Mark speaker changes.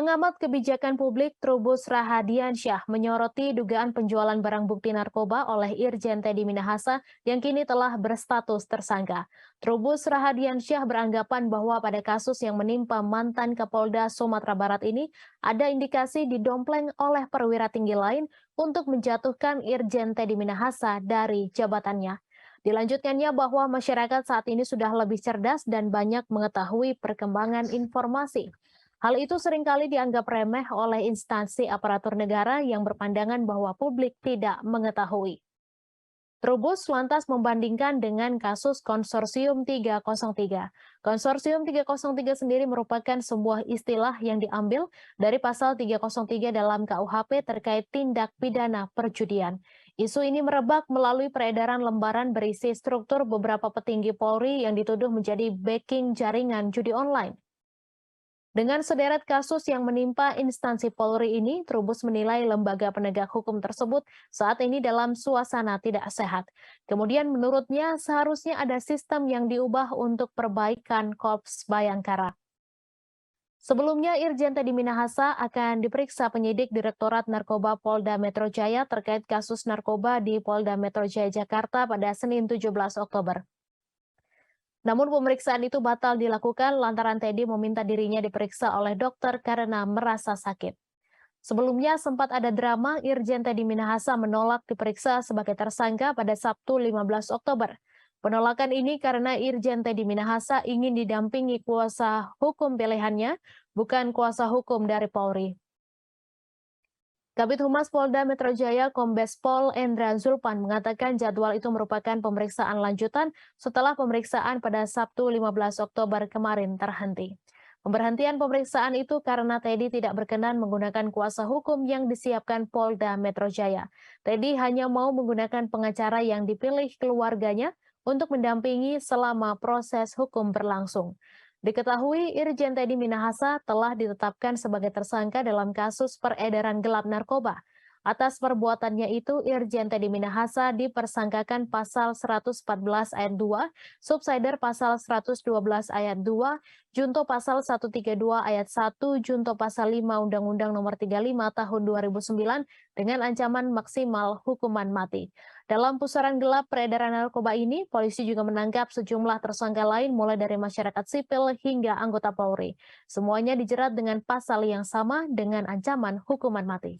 Speaker 1: Pengamat kebijakan publik Trubus Rahadiansyah menyoroti dugaan penjualan barang bukti narkoba oleh Irjen Teddy Minahasa yang kini telah berstatus tersangka. Trubus Rahadiansyah beranggapan bahwa pada kasus yang menimpa mantan Kapolda Sumatera Barat ini ada indikasi didompleng oleh perwira tinggi lain untuk menjatuhkan Irjen Teddy Minahasa dari jabatannya. Dilanjutkannya bahwa masyarakat saat ini sudah lebih cerdas dan banyak mengetahui perkembangan informasi. Hal itu seringkali dianggap remeh oleh instansi aparatur negara yang berpandangan bahwa publik tidak mengetahui. Trubus lantas membandingkan dengan kasus Konsorsium 303. Konsorsium 303 sendiri merupakan sebuah istilah yang diambil dari pasal 303 dalam KUHP terkait tindak pidana perjudian. Isu ini merebak melalui peredaran lembaran berisi struktur beberapa petinggi Polri yang dituduh menjadi backing jaringan judi online. Dengan sederet kasus yang menimpa instansi Polri ini, Trubus menilai lembaga penegak hukum tersebut saat ini dalam suasana tidak sehat. Kemudian menurutnya seharusnya ada sistem yang diubah untuk perbaikan Korps Bayangkara. Sebelumnya, Irjen Teddy Minahasa akan diperiksa penyidik Direktorat Narkoba Polda Metro Jaya terkait kasus narkoba di Polda Metro Jaya Jakarta pada Senin 17 Oktober. Namun pemeriksaan itu batal dilakukan lantaran Teddy meminta dirinya diperiksa oleh dokter karena merasa sakit. Sebelumnya sempat ada drama Irjen Teddy Minahasa menolak diperiksa sebagai tersangka pada Sabtu 15 Oktober. Penolakan ini karena Irjen Teddy Minahasa ingin didampingi kuasa hukum pilihannya, bukan kuasa hukum dari Polri. Kabid Humas Polda Metro Jaya Kombes Pol Endra Zulpan mengatakan jadwal itu merupakan pemeriksaan lanjutan setelah pemeriksaan pada Sabtu 15 Oktober kemarin terhenti. Pemberhentian pemeriksaan itu karena Teddy tidak berkenan menggunakan kuasa hukum yang disiapkan Polda Metro Jaya. Teddy hanya mau menggunakan pengacara yang dipilih keluarganya untuk mendampingi selama proses hukum berlangsung. Diketahui Irjen Teddy Minahasa telah ditetapkan sebagai tersangka dalam kasus peredaran gelap narkoba. Atas perbuatannya itu, Irjen Teddy Minahasa dipersangkakan pasal 114 ayat 2, subsider pasal 112 ayat 2, junto pasal 132 ayat 1, junto pasal 5 Undang-Undang Nomor 35 Tahun 2009 dengan ancaman maksimal hukuman mati. Dalam pusaran gelap peredaran narkoba ini, polisi juga menangkap sejumlah tersangka lain mulai dari masyarakat sipil hingga anggota Polri. Semuanya dijerat dengan pasal yang sama dengan ancaman hukuman mati.